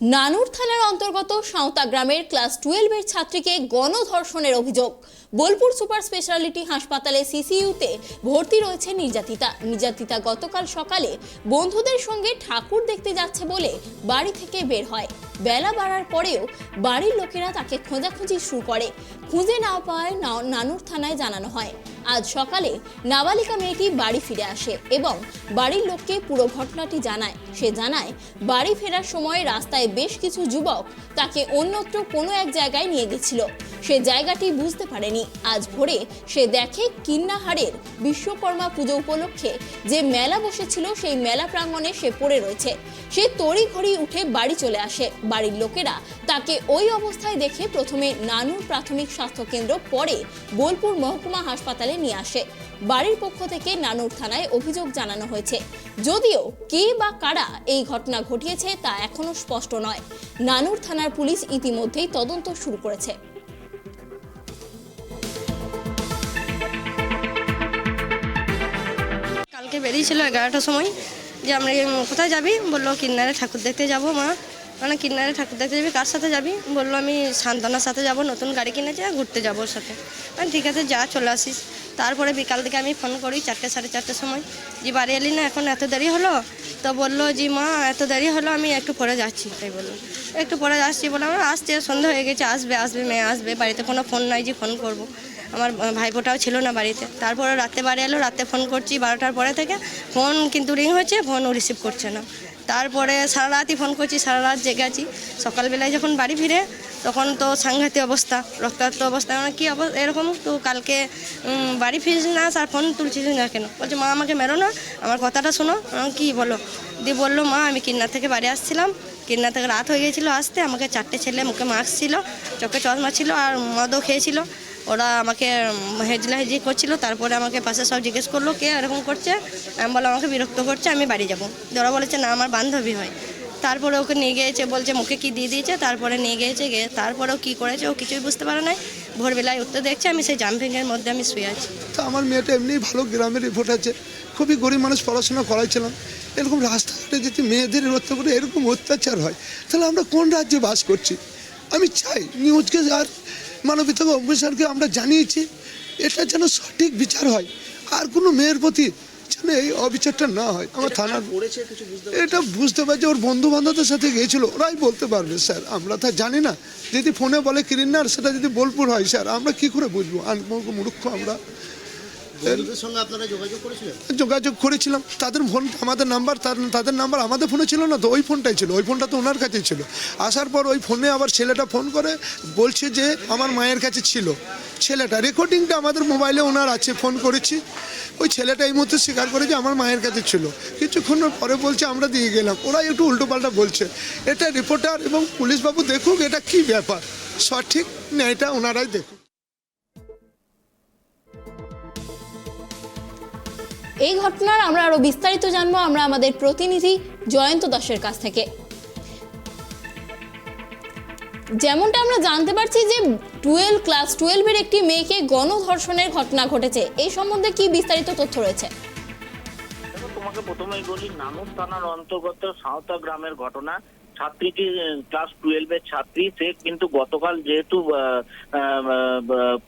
নানুর থানার অন্তর্গত সাঁওতা গ্রামের ক্লাস 12 এর ছাত্রীকে গণধর্ষণের অভিযোগ। বোলপুর সুপার স্পেশালিটি হাসপাতালে সিসিইউতে ভর্তি রয়েছে নির্যাতিতা গতকাল সকালে বন্ধুদের সঙ্গে ঠাকুর দেখতে যাচ্ছে বলে বাড়ি থেকে বের হয়। বেলা বাড়ার পরেও বাড়ির লোকেরা তাকে খোঁজাখুঁজি শুরু করে। খুঁজে না পাওয়ায় নানুর থানায় জানানো হয়। আজ সকালে নাবালিকা মেয়েটি বাড়ি ফিরে আসে এবং বাড়ির লোককে পুরো ঘটনাটি জানায়। সে জানায়, বাড়ি ফেরার সময় রাস্তায় বেশ কিছু যুবক তাকে অন্যত্র কোনো এক জায়গায় নিয়ে গেছিল। সে জায়গাটি বুঝতে পারেনি। আজ ভোরে সে দেখে কিন্নাহারের বিশ্বকর্মা পুজো উপলক্ষে যে মেলা বসেছিল সেই মেলা প্রাঙ্গণে সে পড়ে রয়েছে। সে তড়িঘড়ি উঠে বাড়ি চলে আসে। বাড়ির লোকেরা তাকে ওই অবস্থায় দেখে প্রথমে নানুর প্রাথমিক স্বাস্থ্য কেন্দ্র, পরে বোলপুর মহকুমা হাসপাতালে নিয়ে আসে। বাড়ির পক্ষ থেকে নানুর থানায় অভিযোগ জানানো হয়েছে, যদিও কে বা কারা এই ঘটনা ঘটিয়েছে তা এখনো স্পষ্ট নয়। নানুর থানার পুলিশ ইতিমধ্যেই তদন্ত শুরু করেছে। কালকে বেরিয়েছিল 11টার সময় যে আমরা কোথায় যাবি, বললো কিন্নারে ঠাকুর দেখতে যাব। মা মানে কিন্নারে ঠাকুর দেখতে যাবি, কার সাথে যাবি? বললো আমি সান্ত্বনার সাথে যাব, নতুন গাড়ি কিনেছে, ঘুরতে যাবো ওর সাথে। মানে ঠিক আছে, যা, চলে আসিস। তারপরে বিকাল থেকে আমি ফোন করি 4টে সাড়ে 4টের সময়, যে বাড়ি এলি না, এখন এত দেরি হলো? তো বললো জি মা এত দেরি হলো, আমি একটু পরে যাচ্ছি। তাই বললো একটু পরে যাচ্ছি, বলে আমার আসছে, সন্ধ্যা হয়ে গেছে, আসবে মেয়ে আসবে, বাড়িতে কোনো ফোন নাই যে ফোন করব। আমার ভাইপোটাও ছিল না বাড়িতে। তারপরে রাতে বাড়ি এলো, রাতে ফোন করছি 12টার পরে থেকে, ফোন কিন্তু রিং হচ্ছে, ফোনও রিসিভ করছে না। তারপরে সারা রাতই ফোন করছি, সারা রাত জেগে আছি। সকালবেলায় যখন বাড়ি ফিরে তখন তো সাংঘাতিক অবস্থা, রক্তাক্ত অবস্থা। মানে কী অবস্থা এরকম, তো কালকে বাড়ি ফিরিস না আর ফোন তুলছিস না কেন? বলছে মা আমাকে মেরো না, আমার কথাটা শোনো। কি বলো? দিয়ে বললো মা আমি কিন্নার থেকে বাড়ি আসছিলাম, কিন্নার থেকে রাত হয়ে গিয়েছিলো আসতে, আমাকে 4টে ছেলে মুখে মাস্ক ছিল, চোখে চশমা ছিল আর মদও খেয়েছিল। ওরা আমাকে হেজলাহেজি করছিল। তারপরে আমাকে পাশে সব জিজ্ঞেস করলো কে এরকম করছে। আমি বললাম আমাকে বিরক্ত করছে, আমি বাড়ি যাবো। ওরা বলেছে না আমার বান্ধবী হয়। তারপরে ওকে নিয়ে গিয়েছে, বলছে মুখে কি দিয়ে দিয়েছে। তারপরে নিয়ে গিয়েছে, তারপরেও কী করেছে ও কিছুই বুঝতে পারে নাই। ভোরবেলায় উঠতে দেখছে আমি সেই জাম্পিংয়ের মধ্যে আমি শুয়ে আছি। তো আমার মেয়েটা এমনি ভালো গ্রামের রিপোর্ট আছে, খুবই গরিব মানুষ, পড়াশোনা করাইছিলাম। এরকম রাস্তাঘাটে যদি মেয়েদের করে এরকম অত্যাচার হয়, তাহলে আমরা কোন রাজ্যে বাস করছি? আমি চাই নিউজকে আর মানবিক অফিসারকে আমরা জানিয়েছি, এটা যেন সঠিক বিচার হয়, আর কোনো মেয়ের প্রতি যেন এই অবিচারটা না হয়। আমার থানার এটা বুঝতে পারছি, ওর বন্ধু বান্ধবদের সাথে গিয়েছিল, ওরাই বলতে পারবে স্যার, আমরা তা জানি না। যদি ফোনে বলে কিন্নার, সেটা যদি বোলপুর হয় স্যার, আমরা কি করে বুঝবো? মূর্খ আমরা। যোগাযোগ করেছিলাম, তাদের ফোন আমাদের নাম্বার, তাদের নাম্বার আমাদের ফোনে ছিল না, তো ওই ফোনটাই ছিল, ওই ফোনটা তো ওনার কাছেই ছিল। আসার পর ওই ফোনে আবার ছেলেটা ফোন করে বলছে যে আমার মায়ের কাছে ছিল। ছেলেটা রেকর্ডিংটা আমাদের মোবাইলে ওনার আছে, ফোন করেছি। ওই ছেলেটা এই মুহূর্তে স্বীকার করে যে আমার মায়ের কাছে ছিল। কিছুক্ষণ পরে বলছে আমরা দিয়ে গেলাম। ওরা একটু উল্টোপাল্টা বলছে। এটা রিপোর্টার এবং পুলিশবাবু দেখুক এটা কি ব্যাপার, সঠিক ন্যায়টা ওনারাই দেখুক। এই ঘটনার আমরা আরো বিস্তারিত জানবো আমরা আমাদের প্রতিনিধি জয়ন্ত দাসের কাছ থেকে। যেমনটা আমরা জানতে পারছি যে ক্লাস 12 এর একটি মেয়েকে গণধর্ষণের ঘটনা ঘটেছে, এই সম্বন্ধে কি বিস্তারিত তথ্য রয়েছে? তোমাকে প্রথমেই বলি, নানুর থানার অন্তর্গত সাঁওতা গ্রামের ঘটনা। ছাত্রীটি ক্লাস 12 এর ছাত্রী। সে কিন্তু গতকাল যেহেতু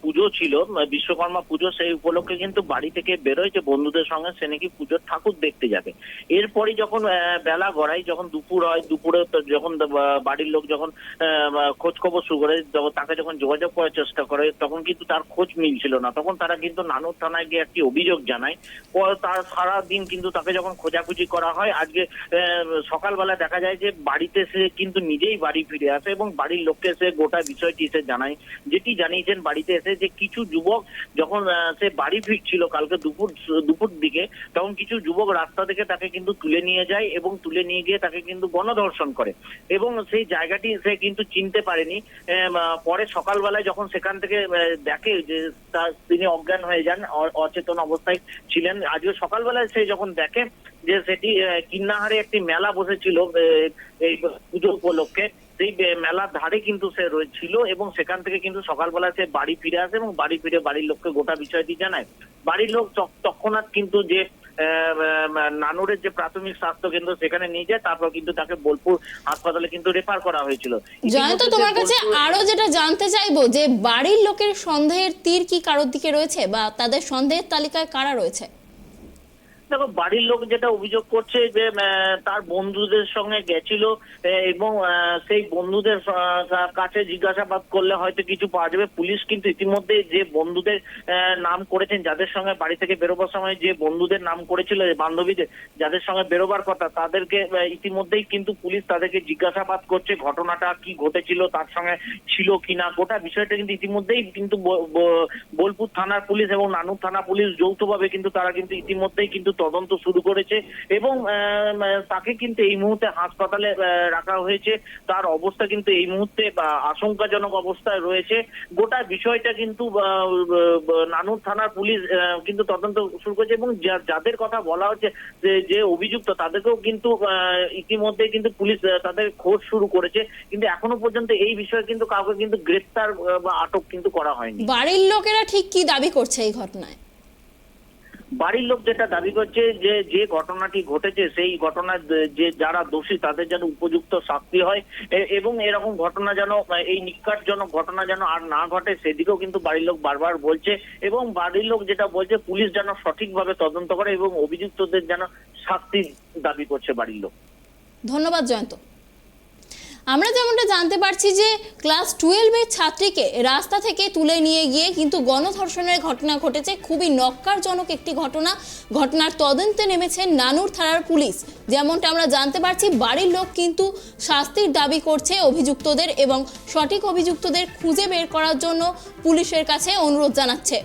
পুজো ছিল, বিশ্বকর্মা পুজো, সেই উপলক্ষে কিন্তু বাড়ি থেকে বেরোয় বন্ধুদের সঙ্গে, সে নাকি পুজোর ঠাকুর দেখতে যাবে। এরপরই যখন বেলা গড়ায়, যখন দুপুর হয়, দুপুরে যখন বাড়ির লোক যখন খোঁজ খবর শুরু করে, তাকে যখন যোগাযোগ করার চেষ্টা করে, তখন কিন্তু তার খোঁজ মিলছিল না। তখন তারা কিন্তু নানুর থানায় গিয়ে একটি অভিযোগ জানায়। তার সারা দিন কিন্তু তাকে যখন খোঁজাখুঁজি করা হয়, আজকে সকালবেলা দেখা যায় যে বাড়িতে সে কিন্তু নিজেই বাড়ি ফিরে আসে এবং বাড়ির লোককে সে গোটা বিষয়টি সে জানায়। যেটি জানিয়েছেন বাড়িতে এসে, যে কিছু যুবক যখন সে বাড়ি ফিরছিল কালকে দুপুর দিকে, তখন কিছু যুবক রাস্তা থেকে তাকে কিন্তু তুলে নিয়ে যায় এবং তুলে নিয়ে গিয়ে তাকে কিন্তু গণধর্ষণ করে এবং সেই জায়গাটি সে কিন্তু চিনতে পারেনি। পরে সকালবেলায় যখন সেখান থেকে দেখে যে তিনি অজ্ঞান হয়ে যান, অচেতন অবস্থায় ছিলেন। আজকে সকালবেলায় সে যখন দেখে যে সেটি কিন্নাহারে একটি মেলা বসেছিল এই পুজো উপলক্ষে, সেই মেলার ধারে কিন্তু সে ছিল এবং সেখান থেকে কিন্তু সকালবেলা সে বাড়ি ফিরে আসে এবং বাড়ি ফিরে বাড়ির লোককে গোটা বিষয়টি জানায়। বাড়ির লোক তৎক্ষণাৎ কিন্তু যে নানুরের যে প্রাথমিক স্বাস্থ্য কেন্দ্র সেখানে নিয়ে যায়, তারপর কিন্তু তাকে বোলপুর হাসপাতালে কিন্তু রেফার করা হয়েছিল। জয়ন্ত, তোমার কাছে আরো যেটা জানতে চাইবো যে বাড়ির লোকের সন্দেহের তীর কি কারোর দিকে রয়েছে বা তাদের সন্দেহের তালিকায় কারা রয়েছে? দেখো, বাড়ির লোক যেটা অভিযোগ করছে যে তার বন্ধুদের সঙ্গে গেছিল এবং সেই বন্ধুদের কাছে জিজ্ঞাসাবাদ করলে হয়তো কিছু পাওয়া যাবে। পুলিশ কিন্তু ইতিমধ্যে যে বন্ধুদের নাম করেছেন, যাদের সঙ্গে বাড়ি থেকে বেরোবার সময় যে বন্ধুদের নাম করেছিল, বান্ধবীদের যাদের সঙ্গে বেরোবার কথা, তাদেরকে ইতিমধ্যেই কিন্তু পুলিশ তাদেরকে জিজ্ঞাসাবাদ করছে ঘটনাটা কি ঘটেছিল, তার সঙ্গে ছিল কিনা। গোটা বিষয়টা কিন্তু ইতিমধ্যেই কিন্তু বোলপুর থানার পুলিশ এবং নানুর থানা পুলিশ যৌথভাবে কিন্তু তারা কিন্তু ইতিমধ্যেই কিন্তু তদন্ত শুরু করেছে এবং তাকে কিন্তু এই মুহূর্তে হাসপাতালে রাখা হয়েছে। তার অবস্থা কিন্তু এই মুহূর্তে আশঙ্কাজনক অবস্থায় রয়েছে। গোটা বিষয়টা কিন্তু নানুর থানার পুলিশ কিন্তু তদন্ত শুরু করেছে এবং যাদের কথা বলা হচ্ছে যে অভিযুক্ত, তাদেরকেও কিন্তু ইতিমধ্যে কিন্তু পুলিশ তাদের খোঁজ শুরু করেছে, কিন্তু এখনো পর্যন্ত এই বিষয়ে কিন্তু কাউকে কিন্তু গ্রেফতার বা আটক কিন্তু করা হয়নি। বাড়ির লোকেরা ঠিক কি দাবি করছে এই ঘটনায়? বাড়ির লোক যেটা দাবি করছে যে ঘটনাটি ঘটেছে, সেই ঘটনায় যে যারা দোষী তাদের যেন উপযুক্ত শাস্তি হয় এবং এরকম ঘটনা যেন, এই নিকাটজনক ঘটনা যেন আর না ঘটে, সেদিকেও কিন্তু বাড়ির লোক বারবার বলছে। এবং বাড়ির লোক যেটা বলছে, পুলিশ যেন সঠিকভাবে তদন্ত করে এবং অভিযুক্তদের যেন শাস্তি দাবি করছে বাড়ির লোক। ধন্যবাদ জয়ন্ত। আমরা যেমনটা জানতে পারছি যে ক্লাস 12-এর ছাত্রীকে রাস্তা থেকে তুলে নিয়ে গিয়ে কিন্তু গণধর্ষণের ঘটনা ঘটেছে। খুবই ন্যক্কারজনক একটি ঘটনা। ঘটনার তদন্তে নেমেছে নানুর থানার পুলিশ। যেমনটা আমরা জানতে পারছি, বাড়ির লোক কিন্তু শাস্তির দাবি করছে অভিযুক্তদের এবং সঠিক অভিযুক্তদের খুঁজে বের করার জন্য পুলিশের কাছে অনুরোধ জানাচ্ছে।